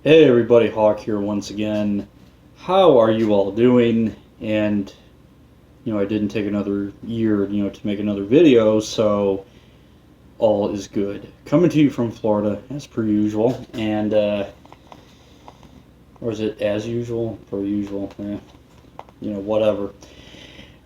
Hey everybody, Hawk here once again. How are you all doing? And I didn't take another year, to make another video, so all is good. Coming to you from Florida, as per usual, and or is it as usual? Per usual, whatever.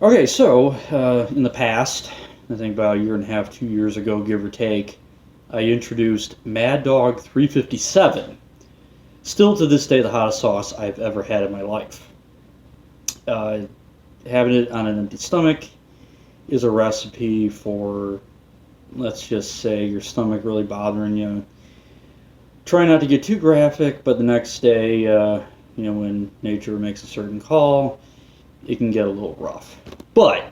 Okay, so in the past, I think about a year and a half, 2 years ago, give or take, I introduced Mad Dog 357. Still to this day, the hottest sauce I've ever had in my life. Having it on an empty stomach is a recipe for, let's just say, your stomach really bothering you. Try not to get too graphic, but the next day, when nature makes a certain call, it can get a little rough. But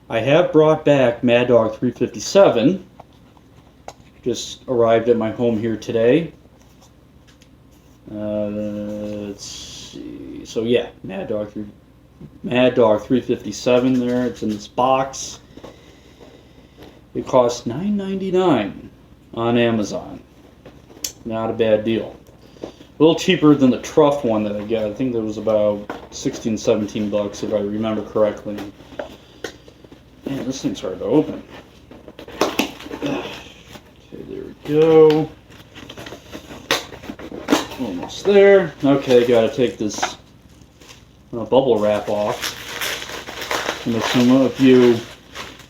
I have brought back Mad Dog 357. Just arrived at my home here today. Let's see. So yeah, Mad Dog 357 there. It's in this box. It costs $9.99 on Amazon. Not a bad deal. A little cheaper than the Truff one that I got. I think that was about 16, 17 bucks if I remember correctly. Man, this thing's hard to open. Okay, there we go. Almost there. Okay, gotta take this bubble wrap off. And some of you,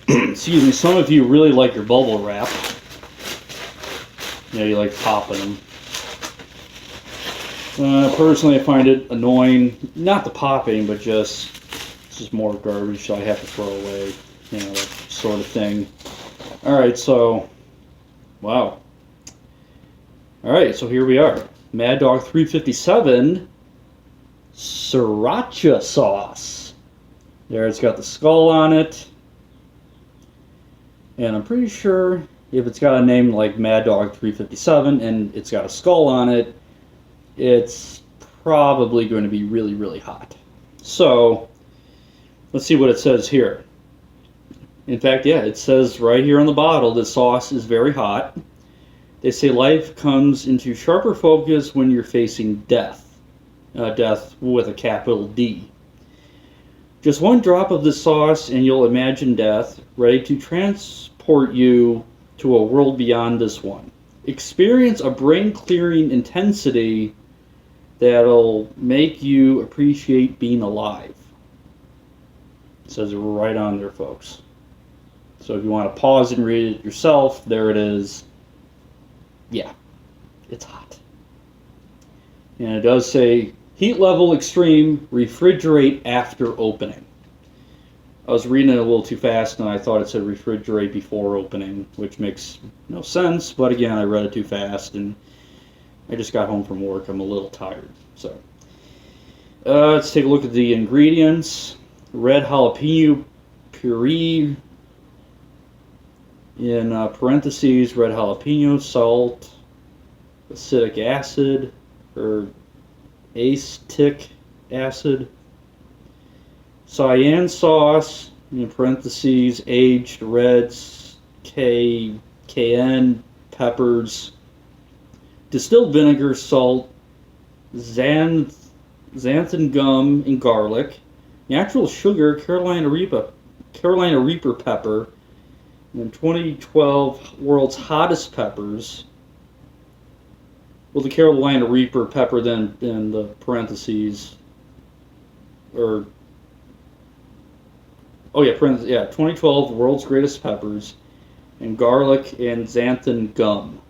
excuse me, some of you really like your bubble wrap. You like popping them. Personally, I find it annoying. Not the popping, but it's just more garbage I have to throw away. That sort of thing. Alright, so, wow. Alright, so here we are. Mad Dog 357 Sriracha Sauce. There, it's got the skull on it. And I'm pretty sure if it's got a name like Mad Dog 357 and it's got a skull on it, it's probably going to be really, really hot. So, let's see what it says here. In fact, yeah, it says right here on the bottle, the sauce is very hot. They say life comes into sharper focus when you're facing death. Death with a capital D. Just one drop of this sauce and you'll imagine death, ready to transport you to a world beyond this one. Experience a brain-clearing intensity that'll make you appreciate being alive. It says it right on there, folks. So if you want to pause and read it yourself, there it is. Yeah, it's hot. And it does say, heat level extreme, refrigerate after opening. I was reading it a little too fast and I thought it said refrigerate before opening, which makes no sense, but again, I read it too fast and I just got home from work. I'm a little tired. So, let's take a look at the ingredients. Red jalapeno puree, in parentheses, red jalapeno, salt, acetic acid, or acetic acid, cayenne sauce, in parentheses, aged reds, cayenne peppers, distilled vinegar, salt, xanthan gum, and garlic, natural sugar, Carolina Reaper pepper, and 2012 world's hottest peppers. Well, the Carolina Reaper pepper then in the parentheses, or, oh yeah, 2012 world's greatest peppers, and garlic and xanthan gum.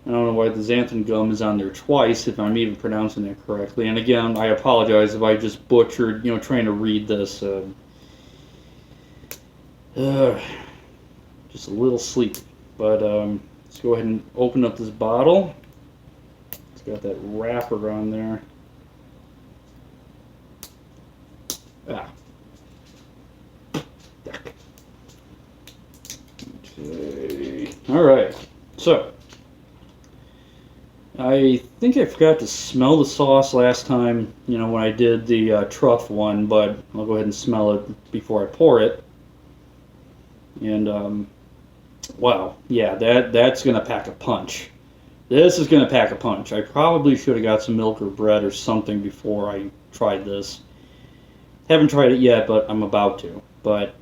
I don't know why the xanthan gum is on there twice, if I'm even pronouncing it correctly. And again, I apologize if I just butchered, trying to read this. Just a little sleepy. But let's go ahead and open up this bottle. It's got that wrapper on there. Okay. Alright. So, I think I forgot to smell the sauce last time, when I did the Truff one, but I'll go ahead and smell it before I pour it. And wow, yeah, that's gonna pack a punch. This is going to pack a punch. I probably should have got some milk or bread or something before I tried this. Haven't tried it yet, but I'm about to. But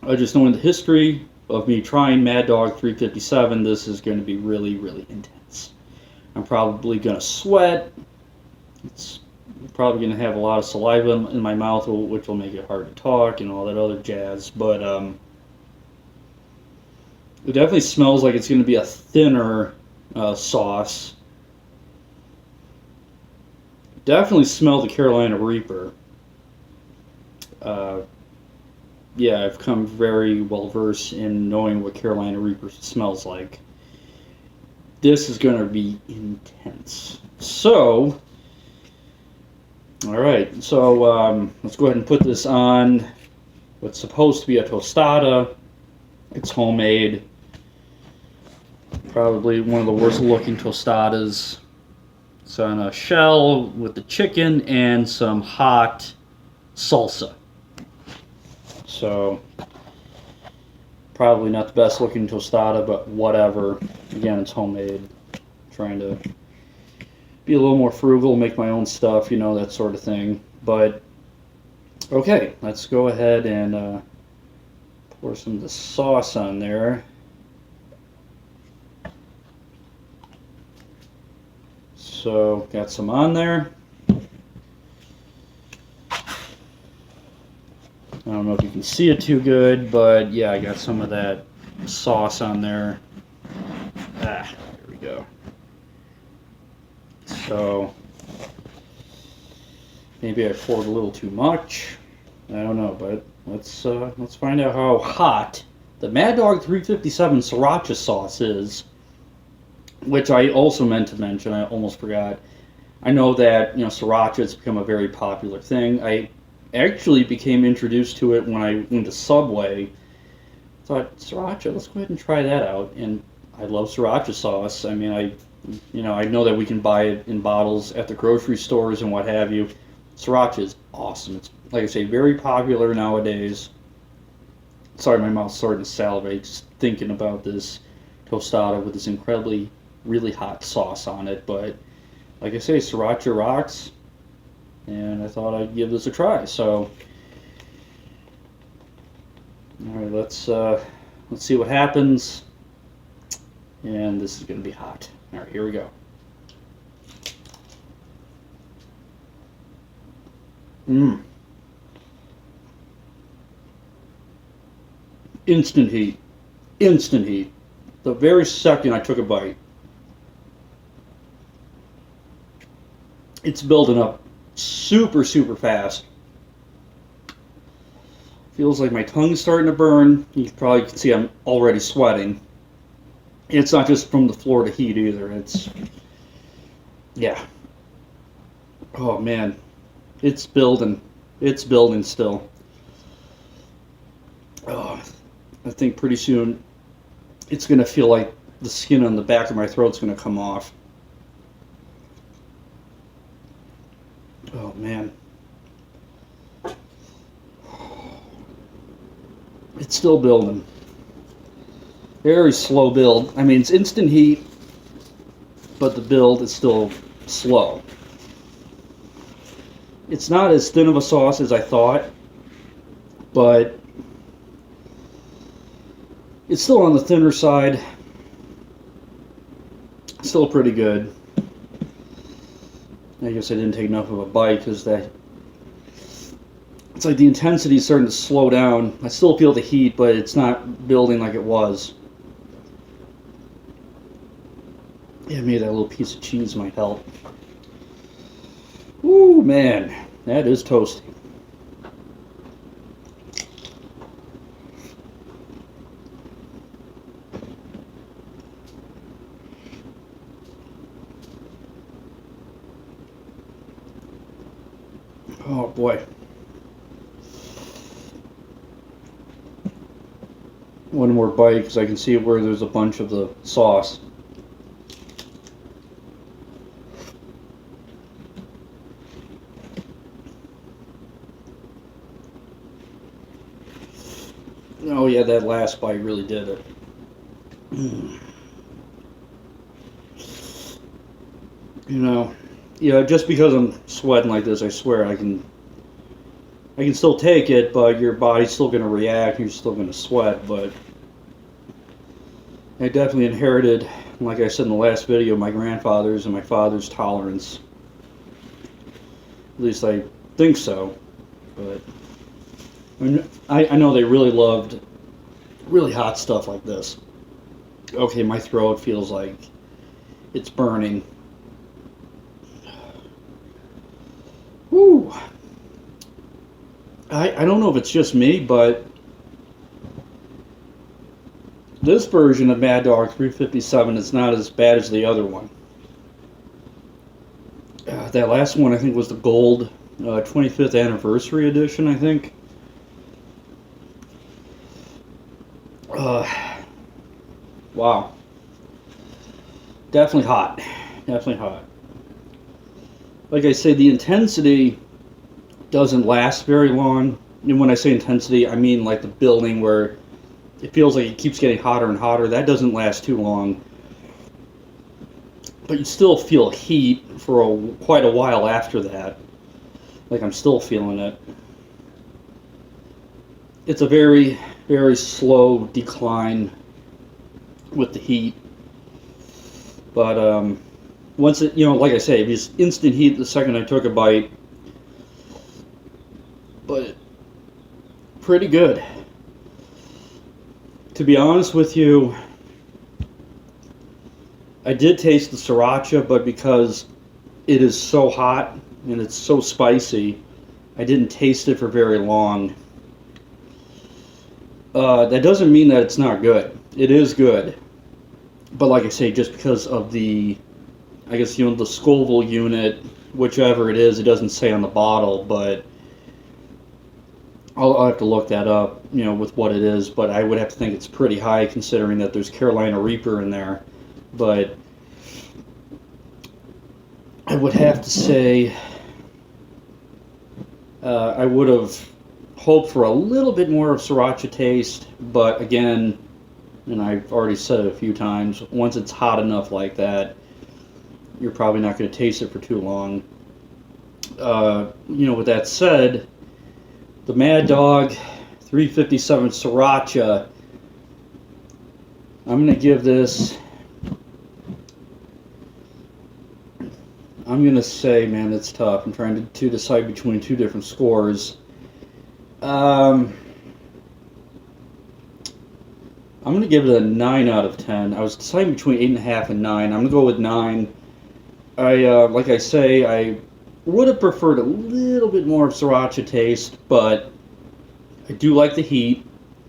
I just knowing the history of me trying Mad Dog 357, this is going to be really, really intense. I'm probably going to sweat. It's probably going to have a lot of saliva in my mouth, which will make it hard to talk and all that other jazz. But it definitely smells like it's going to be a thinner sauce. Definitely smell the Carolina Reaper. Yeah, I've come very well versed in knowing what Carolina Reaper smells like. This is going to be intense. So, alright, so let's go ahead and put this on what's supposed to be a tostada. It's homemade. Probably one of the worst looking tostadas. It's on a shell with the chicken and some hot salsa. So, probably not the best looking tostada, but whatever. Again, it's homemade. Trying to be a little more frugal, make my own stuff, you know, that sort of thing. But, okay, let's go ahead and pour some of the sauce on there. So, got some on there. I don't know if you can see it too good, but yeah, I got some of that sauce on there. There we go. So, maybe I poured a little too much. I don't know, but let's find out how hot the Mad Dog 357 Sriracha Sauce is, which I also meant to mention. I almost forgot. I know that, you know, Sriracha has become a very popular thing. I actually became introduced to it when I went to Subway. Thought, Sriracha, let's go ahead and try that out. And I love Sriracha sauce. I mean, I know that we can buy it in bottles at the grocery stores and what have you. Sriracha is awesome. It's, like I say, very popular nowadays. Sorry, my mouth's starting to salivate just thinking about this tostada with this incredibly, really hot sauce on it. But, like I say, Sriracha rocks. And I thought I'd give this a try. So, all right, let's see what happens. And this is going to be hot. All right, here we go. Instant heat. Instant heat. The very second I took a bite, it's building up super, super fast. Feels like my tongue's starting to burn. You probably can see I'm already sweating. It's not just from the Florida heat either. It's, yeah. Oh man, it's building. It's building still. Oh, I think pretty soon it's going to feel like the skin on the back of my throat's going to come off. Oh man. It's still building. Very slow build. I mean, it's instant heat, but the build is still slow. It's not as thin of a sauce as I thought, but it's still on the thinner side. Still pretty good. I guess I didn't take enough of a bite because that, it's like the intensity is starting to slow down. I still feel the heat, but it's not building like it was. Yeah, maybe that little piece of cheese might help. Ooh, man, that is toasty. Oh boy. One more bite because I can see where there's a bunch of the sauce. Oh yeah, that last bite really did it. You know, just because I'm sweating like this, I swear I can still take it, but your body's still going to react. You're still going to sweat, but I definitely inherited, like I said in the last video, my grandfather's and my father's tolerance. At least I think so. But I know they really loved really hot stuff like this. Okay, my throat feels like it's burning. Woo! I don't know if it's just me, but this version of Mad Dog 357 is not as bad as the other one. That last one I think was the gold 25th anniversary edition, I think. Wow. Definitely hot. Definitely hot. Like I say, the intensity doesn't last very long. And when I say intensity, I mean like the building where it feels like it keeps getting hotter and hotter. That doesn't last too long. But you still feel heat for quite a while after that. Like I'm still feeling it. It's a very, very slow decline with the heat. But once it, like I say, it was instant heat the second I took a bite. But pretty good. To be honest with you, I did taste the sriracha, but because it is so hot and it's so spicy, I didn't taste it for very long. That doesn't mean that it's not good. It is good. But like I say, just because of the, I guess, the Scoville unit, whichever it is, it doesn't say on the bottle, but I'll have to look that up, with what it is, but I would have to think it's pretty high considering that there's Carolina Reaper in there. But I would have to say I would have hoped for a little bit more of sriracha taste, but again, and I've already said it a few times, once it's hot enough like that, you're probably not going to taste it for too long. With that said, the Mad Dog 357 Sriracha, I'm going to give this, I'm going to say, man, it's tough. I'm trying to decide between two different scores. I'm going to give it a 9 out of 10. I was deciding between 8.5 and 9. I'm going to go with 9. Like I say, I would have preferred a little bit more of sriracha taste, but I do like the heat.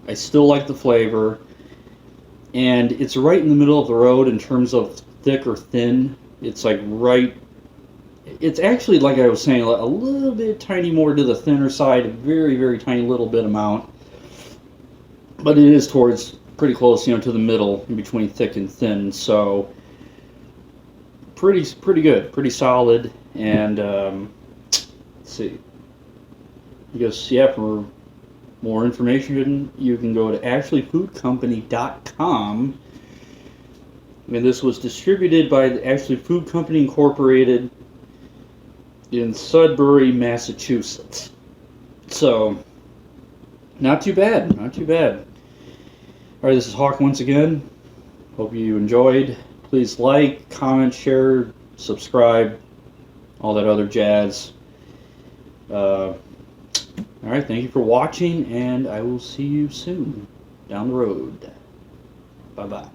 I still like the flavor. And it's right in the middle of the road in terms of thick or thin. It's like right... It's actually, like I was saying, a little bit tiny more to the thinner side. A very, very tiny little bit amount. But it is towards pretty close, to the middle, in between thick and thin. So, pretty good. Pretty solid. And, let's see. I guess, yeah, for more information, you can go to ashleyfoodcompany.com. And this was distributed by the Ashley Food Company Incorporated in Sudbury, Massachusetts. So, not too bad. Not too bad. Alright, this is Hawk once again. Hope you enjoyed. Please like, comment, share, subscribe, all that other jazz. Alright, thank you for watching, and I will see you soon down the road. Bye-bye.